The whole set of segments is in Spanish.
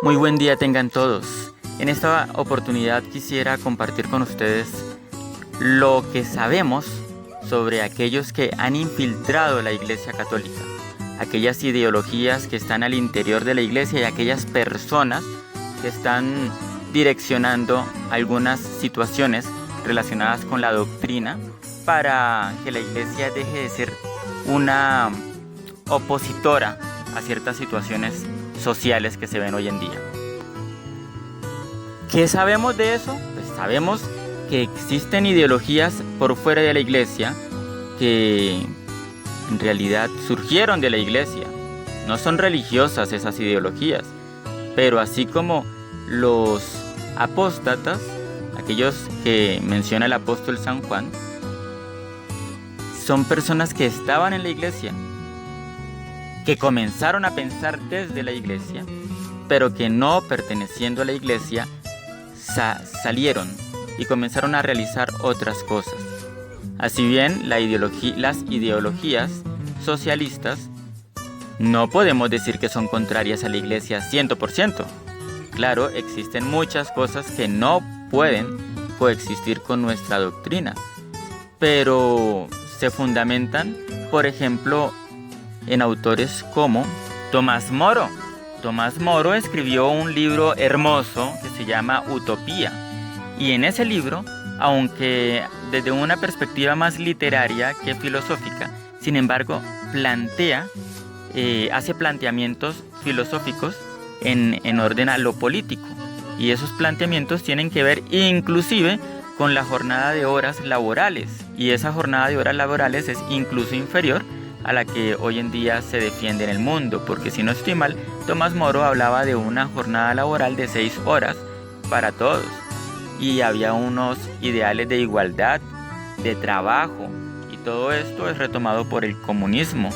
Muy buen día tengan todos. En esta oportunidad quisiera compartir con ustedes lo que sabemos sobre aquellos que han infiltrado la Iglesia Católica, aquellas ideologías que están al interior de la Iglesia y aquellas personas que están direccionando algunas situaciones relacionadas con la doctrina para que la Iglesia deje de ser una opositora a ciertas situaciones sociales que se ven hoy en día. ¿Qué sabemos de eso? Pues sabemos que existen ideologías por fuera de la Iglesia que en realidad surgieron de la Iglesia. No son religiosas esas ideologías, pero así como los apóstatas, aquellos que menciona el apóstol San Juan, son personas que estaban en la Iglesia, que comenzaron a pensar desde la Iglesia, pero que no perteneciendo a la Iglesia salieron y comenzaron a realizar otras cosas. Así bien, las ideologías socialistas no podemos decir que son contrarias a la Iglesia 100%. Claro, existen muchas cosas que no pueden coexistir con nuestra doctrina, pero se fundamentan, por ejemplo, en autores como Tomás Moro. Tomás Moro escribió un libro hermoso que se llama Utopía. Y en ese libro, aunque desde una perspectiva más literaria que filosófica, sin embargo, hace planteamientos filosóficos en orden a lo político. Y esos planteamientos tienen que ver inclusive con la jornada de horas laborales. Y esa jornada de horas laborales es incluso inferior a la que hoy en día se defiende en el mundo, porque si no estoy mal, Tomás Moro hablaba de una jornada laboral de 6 horas para todos, y había unos ideales de igualdad, de trabajo, y todo esto es retomado por el comunismo,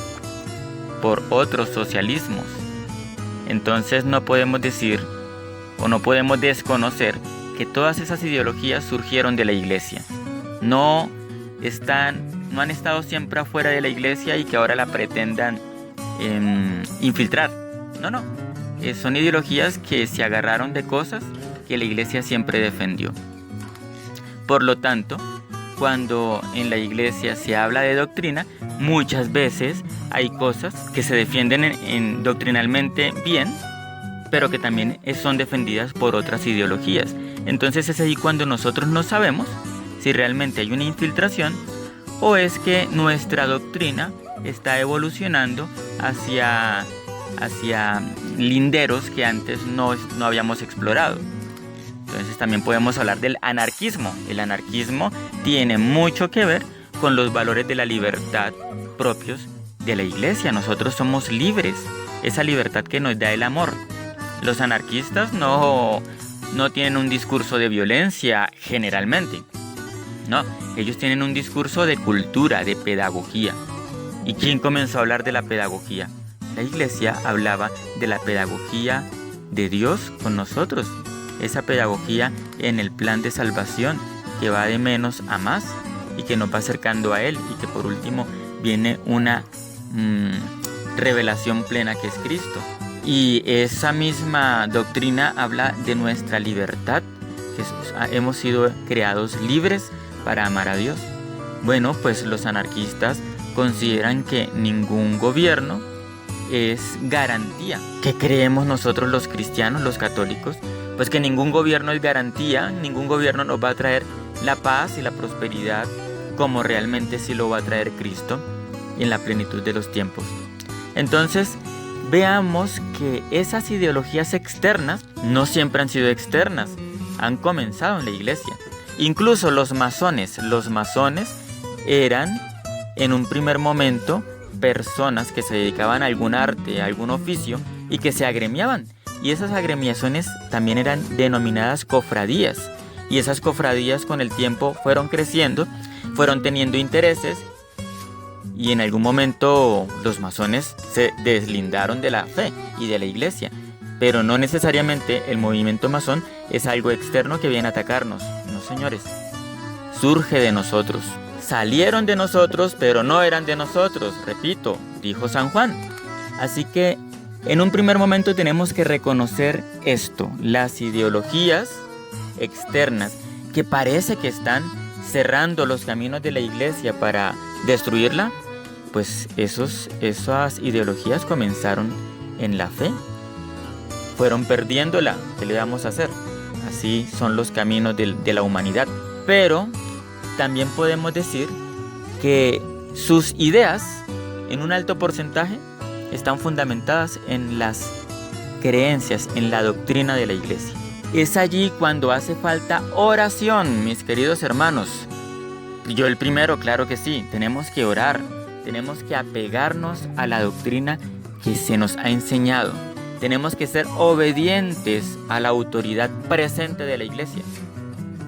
por otros socialismos. Entonces no podemos decir, o no podemos desconocer, que todas esas ideologías surgieron de la Iglesia. No han estado siempre afuera de la Iglesia y que ahora la pretendan infiltrar. No. Son ideologías que se agarraron de cosas que la Iglesia siempre defendió. Por lo tanto, cuando en la Iglesia se habla de doctrina, muchas veces hay cosas que se defienden doctrinalmente bien, pero que también son defendidas por otras ideologías. Entonces es ahí cuando nosotros no sabemos si realmente hay una infiltración o es que nuestra doctrina está evolucionando hacia linderos que antes no habíamos explorado. Entonces también podemos hablar del anarquismo. El anarquismo tiene mucho que ver con los valores de la libertad propios de la Iglesia. Nosotros somos libres, esa libertad que nos da el amor. Los anarquistas no tienen un discurso de violencia generalmente. No, ellos tienen un discurso de cultura, de pedagogía. ¿Y quién comenzó a hablar de la pedagogía? La Iglesia hablaba de la pedagogía de Dios con nosotros. Esa pedagogía en el plan de salvación que va de menos a más y que nos va acercando a Él, y que por último viene una revelación plena que es Cristo. Y esa misma doctrina habla de nuestra libertad, que hemos sido creados libres para amar a Dios. Bueno, pues los anarquistas consideran que ningún gobierno es garantía. ¿Qué creemos nosotros los cristianos, los católicos? Pues que ningún gobierno es garantía, ningún gobierno nos va a traer la paz y la prosperidad como realmente sí lo va a traer Cristo en la plenitud de los tiempos. Entonces, veamos que esas ideologías externas no siempre han sido externas, han comenzado en la Iglesia. Incluso los masones eran en un primer momento personas que se dedicaban a algún arte, a algún oficio y que se agremiaban. Y esas agremiaciones también eran denominadas cofradías. Y esas cofradías con el tiempo fueron creciendo, fueron teniendo intereses, y en algún momento los masones se deslindaron de la fe y de la Iglesia. Pero no necesariamente el movimiento masón es algo externo que viene a atacarnos. No, señores. Surge de nosotros. Salieron de nosotros, pero no eran de nosotros. Repito, dijo San Juan. Así que En un primer momento tenemos que reconocer esto, las ideologías externas que parece que están cerrando los caminos de la iglesia para destruirla, pues esas ideologías comenzaron en la fe, fueron perdiéndola. ¿Qué le vamos a hacer? Así son los caminos de la humanidad. Pero también podemos decir que sus ideas, en un alto porcentaje, están fundamentadas en las creencias, en la doctrina de la iglesia. Es allí cuando hace falta oración, mis queridos hermanos. Yo el primero, claro que sí, tenemos que orar, tenemos que apegarnos a la doctrina que se nos ha enseñado. Tenemos que ser obedientes a la autoridad presente de la iglesia.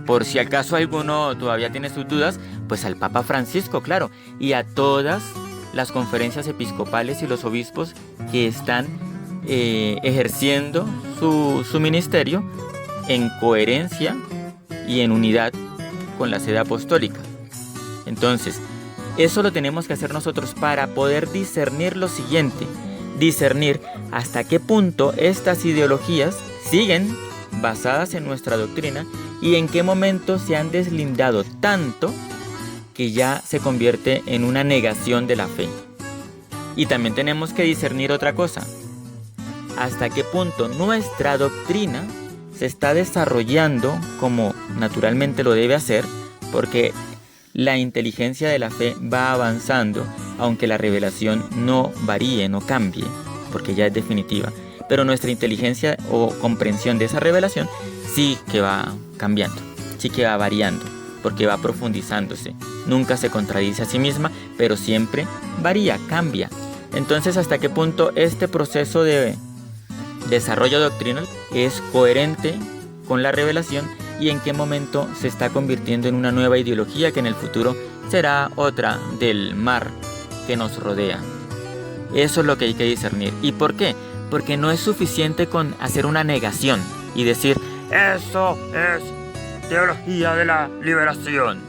Por si acaso alguno todavía tiene sus dudas, pues al Papa Francisco, claro, y a todas las conferencias episcopales y los obispos que están ejerciendo su ministerio en coherencia y en unidad con la sede apostólica. Entonces, eso lo tenemos que hacer nosotros para poder discernir lo siguiente, discernir hasta qué punto estas ideologías siguen basadas en nuestra doctrina y en qué momento se han deslindado tanto que ya se convierte en una negación de la fe. Y también tenemos que discernir otra cosa, hasta qué punto nuestra doctrina se está desarrollando como naturalmente lo debe hacer, porque la inteligencia de la fe va avanzando, aunque la revelación no varíe, no cambie, porque ya es definitiva. Pero nuestra inteligencia o comprensión de esa revelación sí que va cambiando, sí que va variando, porque va profundizándose. Nunca se contradice a sí misma, pero siempre varía, cambia. Entonces, ¿hasta qué punto este proceso de desarrollo doctrinal es coherente con la revelación y en qué momento se está convirtiendo en una nueva ideología que en el futuro será otra del mar que nos rodea? Eso es lo que hay que discernir. ¿Y por qué? Porque no es suficiente con hacer una negación y decir, eso es teología de la liberación.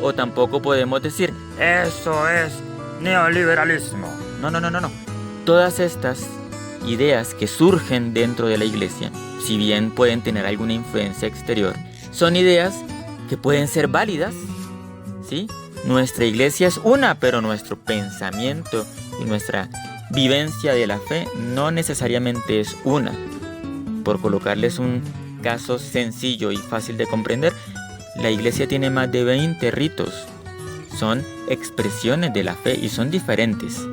O tampoco podemos decir, eso es neoliberalismo. No. Todas estas ideas que surgen dentro de la iglesia, si bien pueden tener alguna influencia exterior, son ideas que pueden ser válidas, ¿sí? Nuestra iglesia es una, pero nuestro pensamiento y nuestra vivencia de la fe no necesariamente es una. Por colocarles un caso sencillo y fácil de comprender, la iglesia tiene más de 20 ritos. Son expresiones de la fe y son diferentes.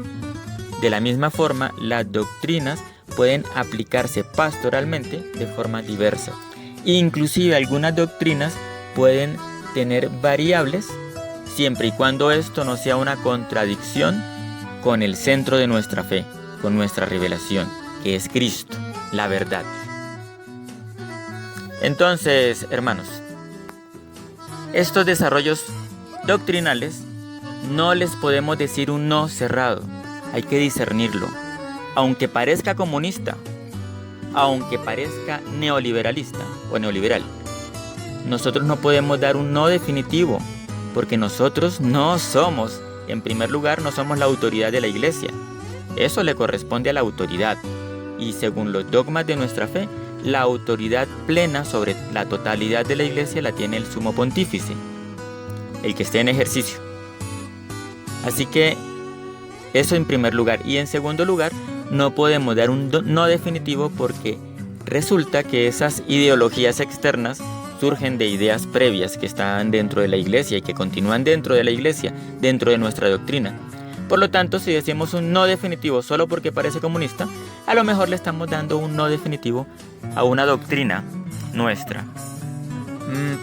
De la misma forma, las doctrinas pueden aplicarse pastoralmente de forma diversa. Inclusive algunas doctrinas pueden tener variables siempre y cuando esto no sea una contradicción con el centro de nuestra fe, con nuestra revelación, que es Cristo, la verdad. Entonces, hermanos, estos desarrollos doctrinales no les podemos decir un no cerrado, hay que discernirlo. Aunque parezca comunista, aunque parezca neoliberalista o neoliberal, nosotros no podemos dar un no definitivo, porque nosotros no somos, en primer lugar, no somos la autoridad de la iglesia. Eso le corresponde a la autoridad. Y según los dogmas de nuestra fe, la autoridad plena sobre la totalidad de la iglesia la tiene el sumo pontífice, el que esté en ejercicio. Así que eso en primer lugar. Y en segundo lugar, no podemos dar un no definitivo porque resulta que esas ideologías externas surgen de ideas previas que están dentro de la iglesia y que continúan dentro de la iglesia, dentro de nuestra doctrina. Por lo tanto, si decimos un no definitivo solo porque parece comunista, a lo mejor le estamos dando un no definitivo a una doctrina nuestra.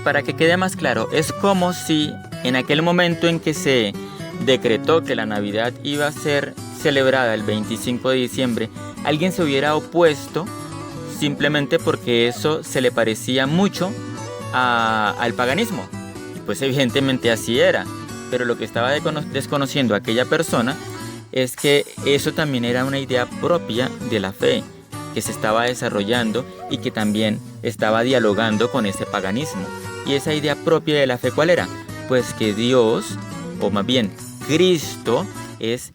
Para que quede más claro, es como si en aquel momento en que se decretó que la Navidad iba a ser celebrada el 25 de diciembre, alguien se hubiera opuesto simplemente porque eso se le parecía mucho al paganismo. Y pues evidentemente así era. Pero lo que estaba desconociendo aquella persona es que eso también era una idea propia de la fe, que se estaba desarrollando y que también estaba dialogando con ese paganismo. Y esa idea propia de la fe, ¿cuál era? Pues que Dios, o más bien Cristo, es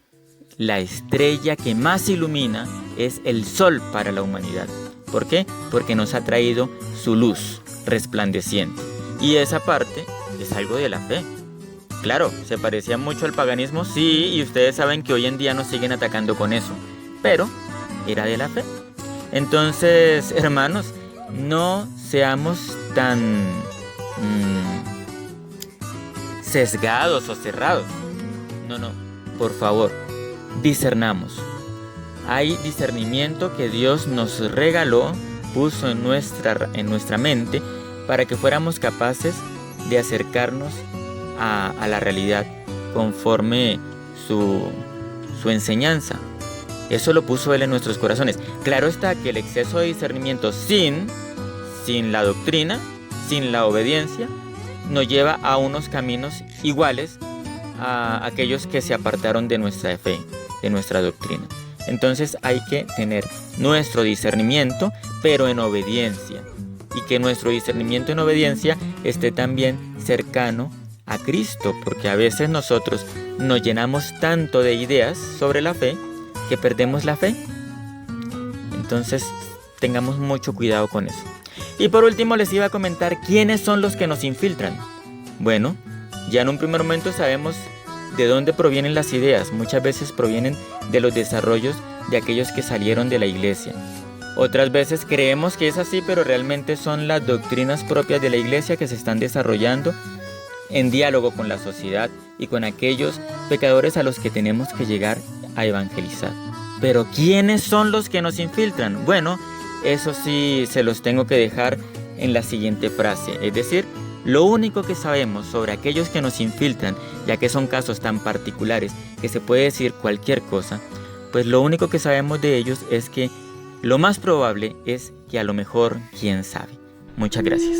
la estrella que más ilumina es el sol para la humanidad. ¿Por qué? Porque nos ha traído su luz resplandeciente. Y esa parte es algo de la fe. Claro, se parecía mucho al paganismo, sí, y ustedes saben que hoy en día nos siguen atacando con eso, pero era de la fe. Entonces, hermanos, no seamos tan sesgados o cerrados. No, por favor, discernamos. Hay discernimiento que Dios nos regaló, puso en nuestra mente para que fuéramos capaces de acercarnos a la realidad conforme su enseñanza. Eso lo puso Él en nuestros corazones. Claro está que el exceso de discernimiento sin la doctrina, sin la obediencia, nos lleva a unos caminos iguales a aquellos que se apartaron de nuestra fe, de nuestra doctrina. Entonces hay que tener nuestro discernimiento, pero en obediencia. Y que nuestro discernimiento en obediencia esté también cercano a Cristo, porque a veces nosotros nos llenamos tanto de ideas sobre la fe que perdemos la fe. Entonces tengamos mucho cuidado con eso. Y por último les iba a comentar quiénes son los que nos infiltran. Bueno, ya en un primer momento sabemos de dónde provienen las ideas. Muchas veces provienen de los desarrollos de aquellos que salieron de la iglesia. Otras veces creemos que es así, pero realmente son las doctrinas propias de la iglesia que se están desarrollando en diálogo con la sociedad y con aquellos pecadores a los que tenemos que llegar a evangelizar. Pero ¿quiénes son los que nos infiltran? Bueno, eso sí se los tengo que dejar en la siguiente frase, es decir, lo único que sabemos sobre aquellos que nos infiltran, ya que son casos tan particulares que se puede decir cualquier cosa, pues lo único que sabemos de ellos es que lo más probable es que a lo mejor, quién sabe. Muchas gracias.